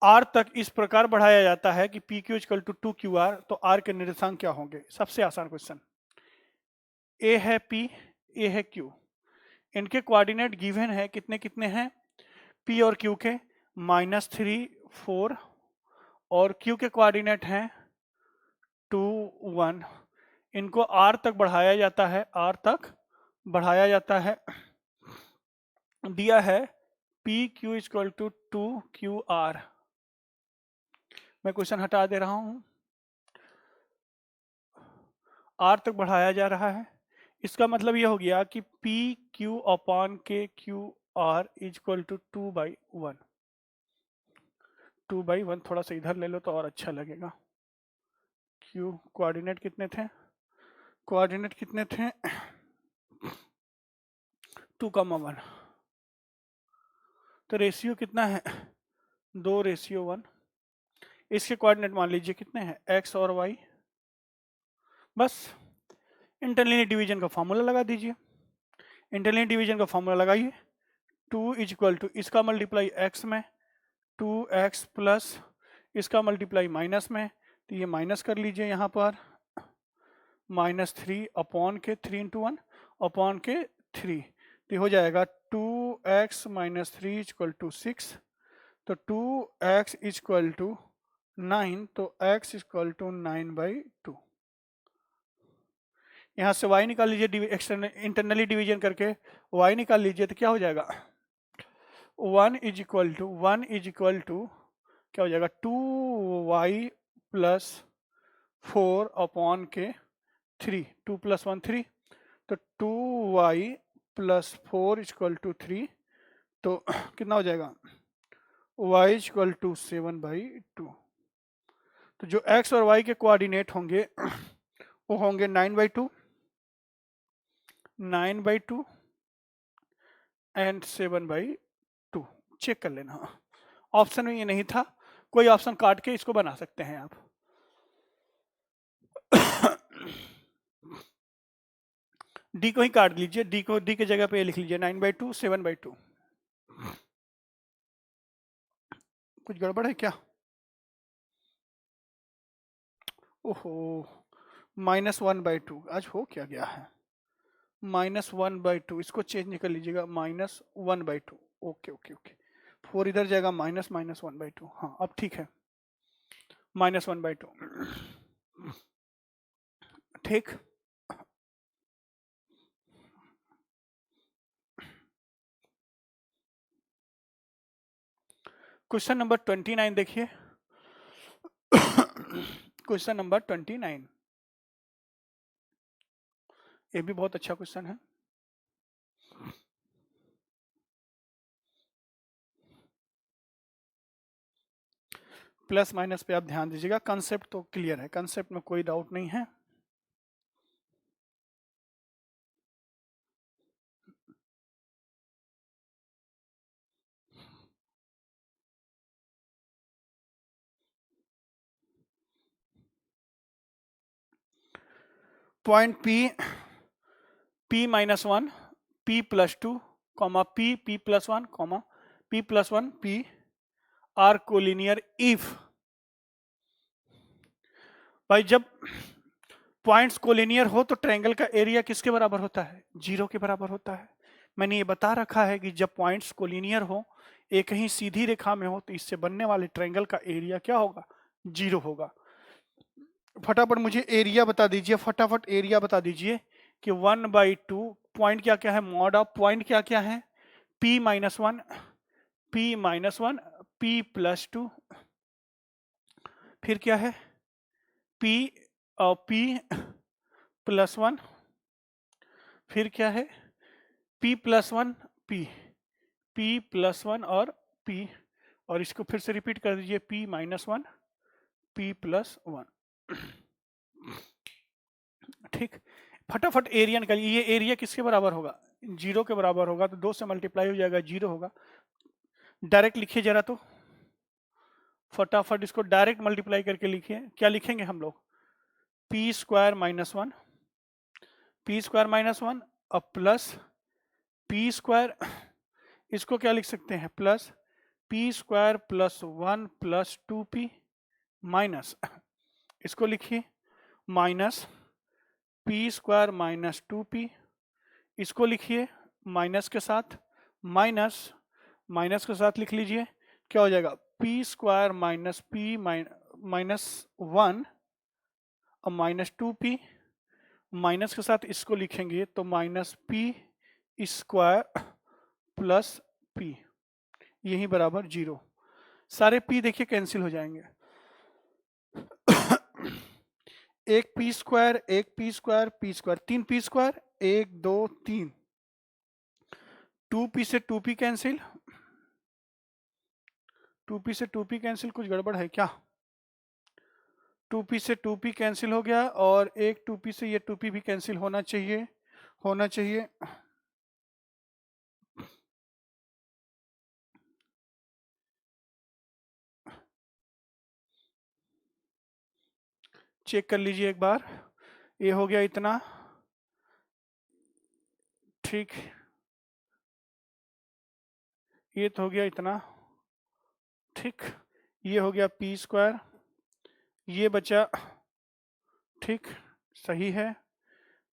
आर तक इस प्रकार बढ़ाया जाता है कि P Q equal to 2QR, तो आर के निर्देशांक क्या होंगे। सबसे आसान क्वेश्चन, ए है पी, ए है क्यू, इनके कोऑर्डिनेट गिवन है, कितने कितने हैं पी और क्यू के -3 4, और क्यू के कोऑर्डिनेट हैं 2 1। इनको आर तक बढ़ाया जाता है, आर तक बढ़ाया जाता है। दिया है P Q equal to 2QR। मैं क्वेश्चन हटा दे रहा हूं, आर तक बढ़ाया जा रहा है। इसका मतलब ये हो गया कि पी क्यू अपॉन के क्यू आर इक्वल टू 2/1। 2/1 थोड़ा सा इधर ले लो तो और अच्छा लगेगा। क्यू कोऑर्डिनेट कितने थे? कोऑर्डिनेट कितने थे? 2,1। तो रेशियो कितना है? 2:1। इसके कोऑर्डिनेट मान लीजिए कितने हैं? x और y। बस इंटरलिनियर डिवीजन का फॉर्मूला लगा दीजिए। इंटरलिनियर डिवीजन का फॉर्मूला लगाइए। 2 इक्वल टू इसका मल्टीप्लाई x में, 2x प्लस इसका मल्टीप्लाई माइनस में, तो ये माइनस कर लीजिए यहाँ पर, -3 अपॉन के 3 इंटू 1 अपॉन के 3, तो हो जाएगा 2x - 3 इक्वल टू 6। तो 2x इक्वल टू 9, तो x इक्वल टू 9/2। यहाँ से y निकाल लीजिए, इंटरनली डिवीजन करके y निकाल लीजिए, तो क्या हो जाएगा? 1 इज इक्वल टू क्या हो जाएगा? 2y प्लस 4 अपॉन के 3, 2 + 1 3, तो 2y प्लस 4 इक्वल टू 3, तो कितना हो जाएगा? y equal to 7/2। तो जो x और y के कोऑर्डिनेट होंगे वो होंगे 9/2, 9/2 एंड 7/2। चेक कर लेना, ऑप्शन में ये नहीं था, कोई ऑप्शन काट के इसको बना सकते हैं आप। डी को ही काट लीजिए, डी को डी के जगह पे लिख लीजिए 9/2 7/2। कुछ गड़बड़ है क्या? ओहो, -1/2 आज हो क्या गया है? -1/2 इसको चेंज कर लीजिएगा, -1/2। ओके ओके ओके, 4 इधर जाएगा, -1/2। हाँ अब ठीक है, -1/2। ठीक। क्वेश्चन नंबर 29 देखिए। क्वेश्चन नंबर 29, ये भी बहुत अच्छा क्वेश्चन है। प्लस माइनस पे आप ध्यान दीजिएगा, कंसेप्ट तो क्लियर है, कंसेप्ट में कोई डाउट नहीं है। Point P-1 P+2, P+1, P+1 P are collinear if. भाई जब पॉइंट्स कोलिनियर हो तो ट्रायंगल का एरिया किसके बराबर होता है? 0 के बराबर होता है। मैंने ये बता रखा है कि जब पॉइंट्स कोलिनियर हो, एक ही सीधी रेखा में हो, तो इससे बनने वाले ट्रायंगल का एरिया क्या होगा? 0 होगा। फटाफट मुझे एरिया बता दीजिए, फटाफट एरिया बता दीजिए कि 1/2 पॉइंट क्या क्या है, मॉड ऑफ पॉइंट क्या क्या है? P-1, P-1, P+2, फिर क्या है? P और P+1, फिर क्या है? P+1 P+1 और P, और इसको फिर से रिपीट कर दीजिए, P-1 P+1। ठीक, फटाफट एरिया निकालिए। ये एरिया किसके बराबर होगा? 0 के बराबर होगा, तो 2 से मल्टीप्लाई हो जाएगा, 0 होगा। डायरेक्ट लिखिए जरा, तो फटाफट इसको डायरेक्ट मल्टीप्लाई करके लिखिए। क्या लिखेंगे हम लोग? P² - 1, P² - 1 और प्लस P², इसको क्या लिख सकते हैं? प्लस P² + 1 + 2P माइनस, इसको लिखिए माइनस P² - 2P, इसको लिखिए माइनस के साथ, माइनस के साथ लिख लीजिए। क्या हो जाएगा? P² - P -1 और -2P, माइनस के साथ इसको लिखेंगे तो -P² + P, यही बराबर 0। सारे P देखिए कैंसिल हो जाएंगे। एक P², एक P², P², 3 P², 1 2 3, 2p से 2p कैंसिल, 2p से 2p कैंसिल, कुछ गड़बड़ है क्या? 2p से 2p कैंसिल हो गया और एक 2p से ये 2p भी कैंसिल होना चाहिए, होना चाहिए। चेक कर लीजिए एक बार, ये हो गया इतना, ठीक, ये तो हो गया इतना, ठीक, ये हो गया p स्क्वायर, ये बचा, ठीक, सही है।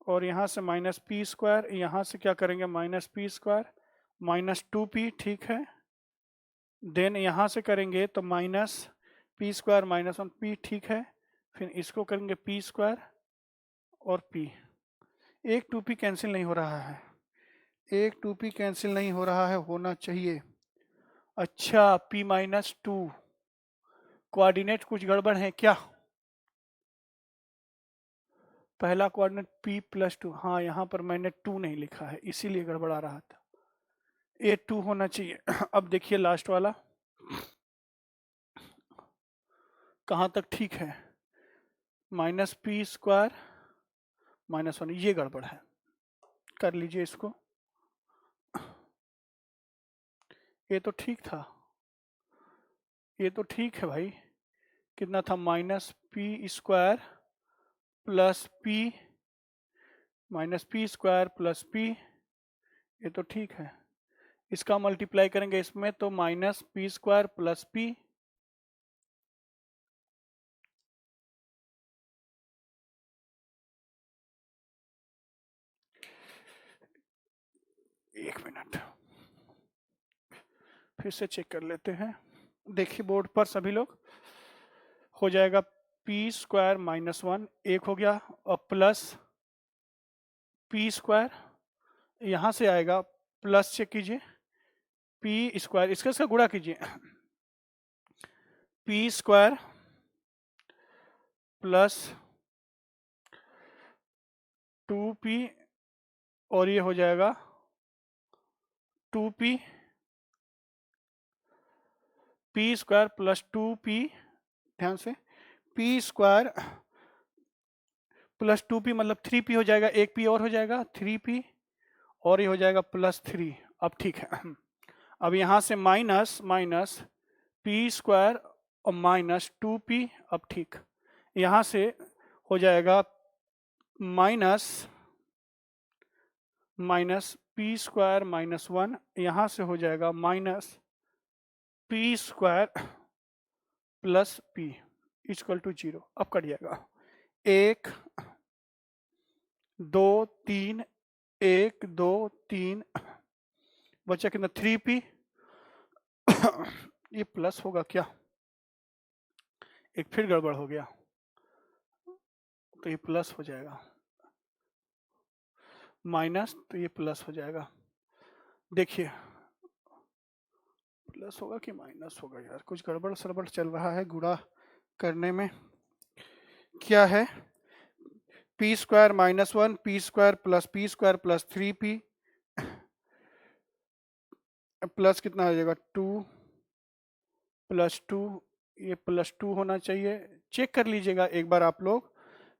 और यहाँ से माइनस पी स्क्वायर, यहाँ से क्या करेंगे minus P square, minus 2p, ठीक है। देन यहाँ से करेंगे तो minus P square minus 1p, ठीक है। फिर इसको करेंगे पी स्क्वायर और p, एक 2p कैंसिल नहीं हो रहा है, एक 2p कैंसिल नहीं हो रहा है, होना चाहिए। अच्छा, p माइनस 2, कोऑर्डिनेट कुछ गड़बड़ है क्या? पहला कोऑर्डिनेट p प्लस 2, हाँ यहाँ पर मैंने 2 नहीं लिखा है इसीलिए गड़बड़ आ रहा था, ये 2 होना चाहिए। अब देखिए लास्ट वाला कहाँ तक ठीक है, माइनस पी स्क्वायर माइनस 1, ये गड़बड़ है, कर लीजिए इसको, ये तो ठीक था, ये तो ठीक है भाई, कितना था minus P square plus P minus P square plus P, ये तो ठीक है। इसका मल्टीप्लाई करेंगे इसमें तो minus P square plus P, एक मिनट फिर से चेक कर लेते हैं, देखिए बोर्ड पर सभी लोग, हो जाएगा पी स्क्वायर माइनस 1, एक हो गया, और प्लस पी स्क्वायर, यहाँ से आएगा प्लस, चेक कीजिए पी स्क्वायर, इसका गुणा कीजिए, पी स्क्वायर प्लस 2p, और ये हो जाएगा 2p, P square plus 2p, ध्यान से, पी स्क्वायर प्लस 2p मतलब 3p हो जाएगा, एक p और हो जाएगा 3p, और ये हो जाएगा प्लस 3, अब ठीक है। अब यहाँ से माइनस माइनस पी स्क्वायर और माइनस 2p, अब ठीक, यहाँ से हो जाएगा minus minus P square minus 1, यहाँ से हो जाएगा minus P square plus P equal to 0, अब कट जाएगा, 1 2 3, 1 2 3, बचा कितना 3p, ये प्लस होगा क्या, एक फिर गड़बड़ हो गया, तो ये प्लस हो जाएगा, माइनस तो ये प्लस हो जाएगा, देखिए प्लस होगा कि माइनस होगा यार, कुछ गड़बड़ सड़बड़ चल रहा है गुणा करने में, क्या है P square minus 1, P square plus 3p, plus कितना हो जाएगा 2 प्लस 2, ये प्लस 2 होना चाहिए, चेक कर लीजिएगा एक बार आप लोग,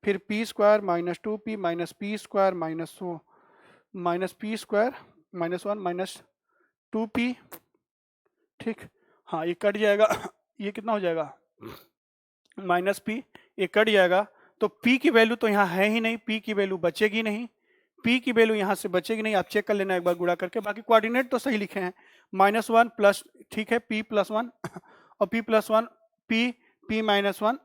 फिर P square minus 2p minus P square minus P square minus 1 minus 2p, ठीक, हाँ ये कट जाएगा, ये कितना हो जाएगा माइनस p, ये कट जाएगा, तो p की वैल्यू तो यहाँ है ही नहीं, p की वैल्यू बचेगी नहीं, p की वैल्यू यहाँ से बचेगी नहीं, आप चेक कर लेना एक बार गुणा करके, बाकी कोऑर्डिनेट तो सही लिखे हैं, माइनस 1 प्लस, ठीक है p प्लस 1 और p plus 1 p minus 1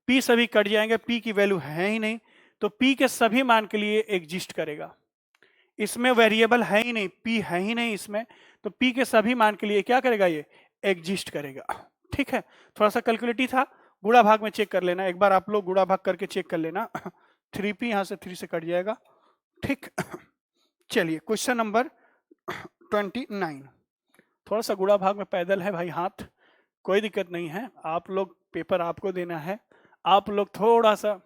p सभी कट जाएंगे, p की वैल्यू है ही नहीं, तो p के सभी मान के लिए एग्जिस्ट करेगा, इसमें वेरिएबल है ही नहीं, p है ही नहीं इसमें, तो p के सभी मान के लिए क्या करेगा, ये एग्जिस्ट करेगा, ठीक है। थोड़ा सा कैलकुलेटिव था, गुणा भाग में चेक कर लेना एक बार आप लोग, गुणा भाग करके चेक कर लेना, 3p यहाँ से 3 से कट जाएगा, ठीक। चलिए क्वेश्चन नंबर 29, थोड़ा सा गुणा भाग में पैदल है भाई हाथ, कोई दिक्कत नहीं है, आप लोग पेपर आपको देना है, आप लोग थोड़ा सा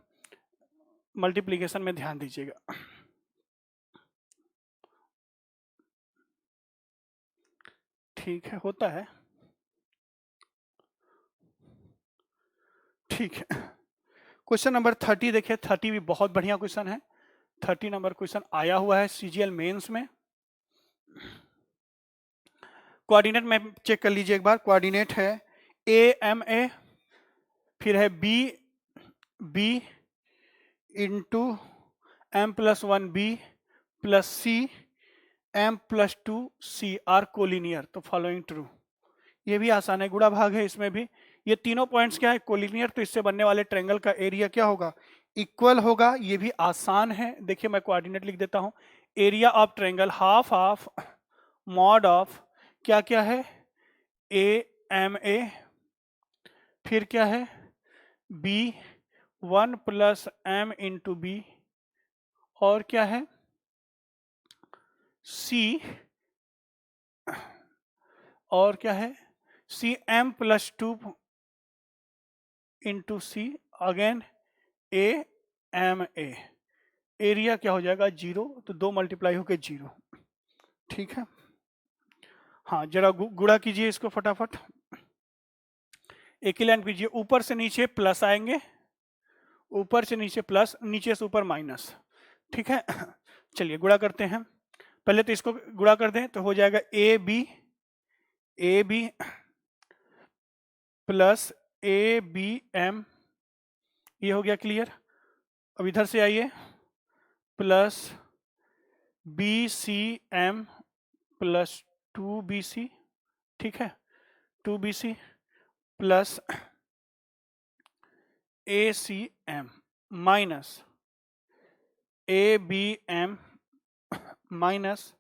मल्टीप्लिकेशन में ध्यान दीजिएगा। ठीक है, होता है। ठीक है, क्वेश्चन नंबर 30 देखिए, 30 भी बहुत बढ़िया क्वेश्चन है। 30 नंबर क्वेश्चन आया हुआ है सीजीएल मेंस में। कोऑर्डिनेट में चेक कर लीजिए एक बार। कोऑर्डिनेट है ए, फिर है B into m+1b plus C m+2c are collinear, तो फॉलोइंग ट्रू। ये भी आसान है, गुणा भाग है इसमें भी। ये तीनों पॉइंट्स क्या है, कोलिनियर, तो इससे बनने वाले ट्रायंगल का एरिया क्या होगा, इक्वल होगा। ये भी आसान है, देखिए मैं कोऑर्डिनेट लिख देता हूं। Area of triangle half of mod of क्या क्या है, ए, फिर क्या है बी, 1+m×b, और क्या है सी, और क्या है cm+2 × c, again a। Area क्या हो जाएगा 0, तो 2 मल्टीप्लाई होके 0। ठीक है, हाँ जरा गुणा कीजिए इसको फटाफट। एक ही लाइन कीजिए, ऊपर से नीचे प्लस आएंगे, ऊपर से नीचे प्लस, नीचे से ऊपर माइनस। ठीक है, चलिए गुणा करते हैं। पहले तो इसको गुणा कर दें, तो हो जाएगा ए बी प्लस ABM, ये हो गया क्लियर। अब इधर से आइए, प्लस BCM प्लस 2BC, ठीक है 2BC plus ACM minus ABM minus,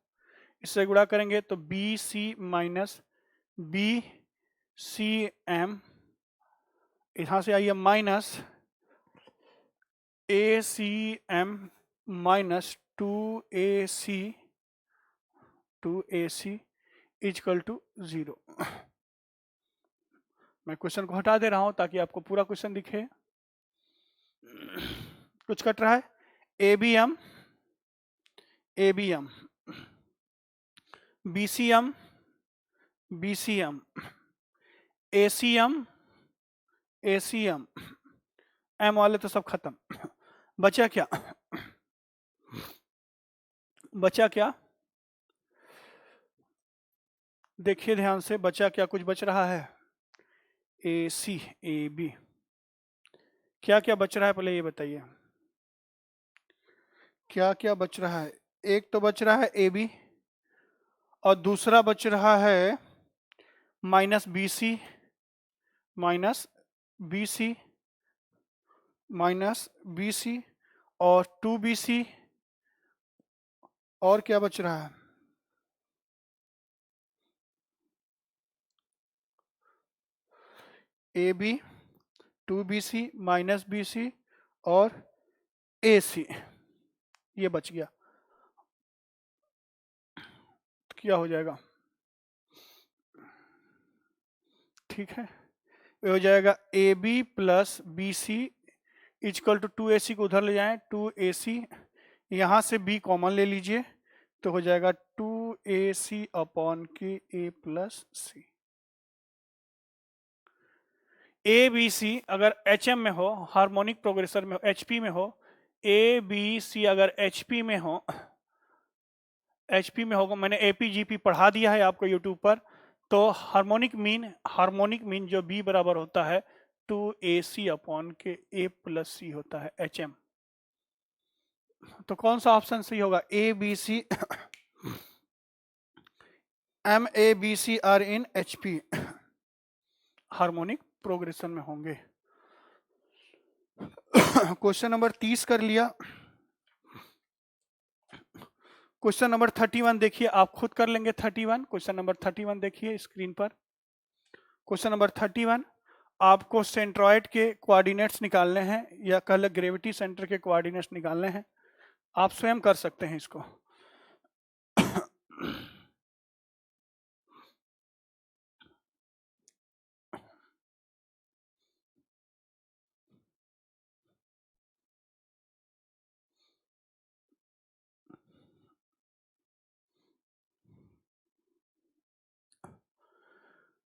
इससे गुणा करेंगे तो BC माइनस BCM, यहां से आइए minus ACM minus 2AC equal to 0। मैं क्वेश्चन को हटा दे रहा हूं ताकि आपको पूरा क्वेश्चन दिखे। कुछ कट रहा है, ABM BCM ACM M वाले तो सब खत्म। बचा क्या, बचा क्या, देखिए ध्यान से, बचा क्या, कुछ बच रहा है AC AB, क्या क्या बच रहा है पहले ये बताइए, क्या क्या बच रहा है। एक तो बच रहा है AB, और दूसरा बच रहा है माइनस BC माइनस BC और 2BC, और क्या बच रहा है AB 2BC माइनस BC और AC, ये बच गया। तो क्या हो जाएगा, ठीक है, ये हो जाएगा AB plus BC equal to 2AC को उधर ले जाएं, 2AC, यहां से B कॉमन ले लीजिए, तो हो जाएगा 2AC अपॉन के A प्लस C। ABC अगर HM में हो, हार्मोनिक प्रोग्रेसर में हो, HP में हो, ABC अगर HP में हो, HP में होगा, मैंने APGP पढ़ा दिया है आपको यूट्यूब पर, तो हार्मोनिक मीन जो B बराबर होता है 2AC अपॉन के A प्लस C होता है HM। तो कौन सा ऑप्शन सही होगा, ABC MABC are in HP, harmonic progression में होंगे। क्वेश्चन नंबर 30 कर लिया। क्वेश्चन नंबर 31 देखिए, आप खुद कर लेंगे 31। क्वेश्चन नंबर 31 देखिए स्क्रीन पर। क्वेश्चन नंबर 31, आपको सेंट्रॉइड के कोऑर्डिनेट्स निकालने हैं, या कल ग्रेविटी सेंटर के कोऑर्डिनेट्स निकालने हैं। आप स्वयं कर सकते हैं इसको।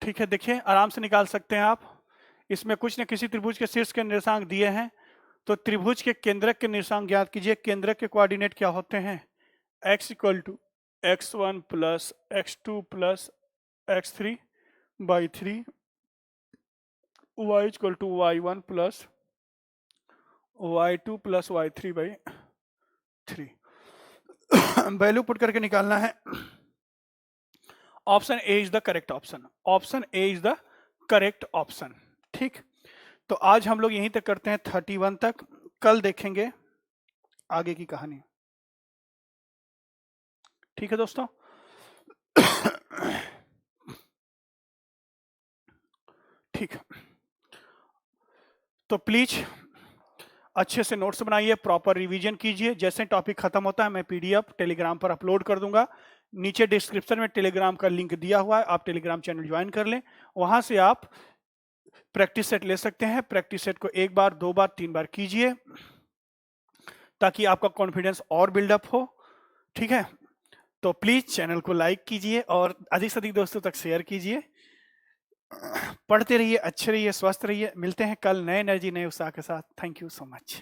ठीक है, देखिए आराम से निकाल सकते हैं आप। इसमें कुछ न किसी त्रिभुज के शीर्ष के निर्देशांक दिए हैं, तो त्रिभुज के केंद्रक के निर्देशांक ज्ञात कीजिए। केंद्रक के कोऑर्डिनेट क्या होते हैं? x equal to x1 plus x2 plus x3 by 3, y equal to y1 plus y2 plus y3 by 3। Value put करके निकालना है। Option A is the correct option. Option A is the correct option. ठीक, तो आज हम लोग यहीं तक करते हैं 31 तक। कल देखेंगे आगे की कहानी। ठीक है दोस्तों। ठीक, तो प्लीज अच्छे से नोट्स बनाइए, प्रॉपर रिवीजन कीजिए। जैसे टॉपिक खत्म होता है मैं पीडीएफ टेलीग्राम पर अपलोड कर दूंगा। नीचे डिस्क्रिप्शन में टेलीग्राम का लिंक दिया हुआ है, आप टेलीग्राम चैनल ज्वाइन कर लें। वहां से आप प्रैक्टिस सेट ले सकते हैं। प्रैक्टिस सेट को 1 बार 2 बार 3 बार कीजिए, ताकि आपका कॉन्फिडेंस और बिल्डअप हो। ठीक है, तो प्लीज चैनल को लाइक कीजिए और अधिक से अधिक दोस्तों तक शेयर कीजिए। पढ़ते रहिए, अच्छे रहिए, स्वस्थ रहिए। मिलते हैं कल नए एनर्जी नए उत्साह के साथ। Thank you so much.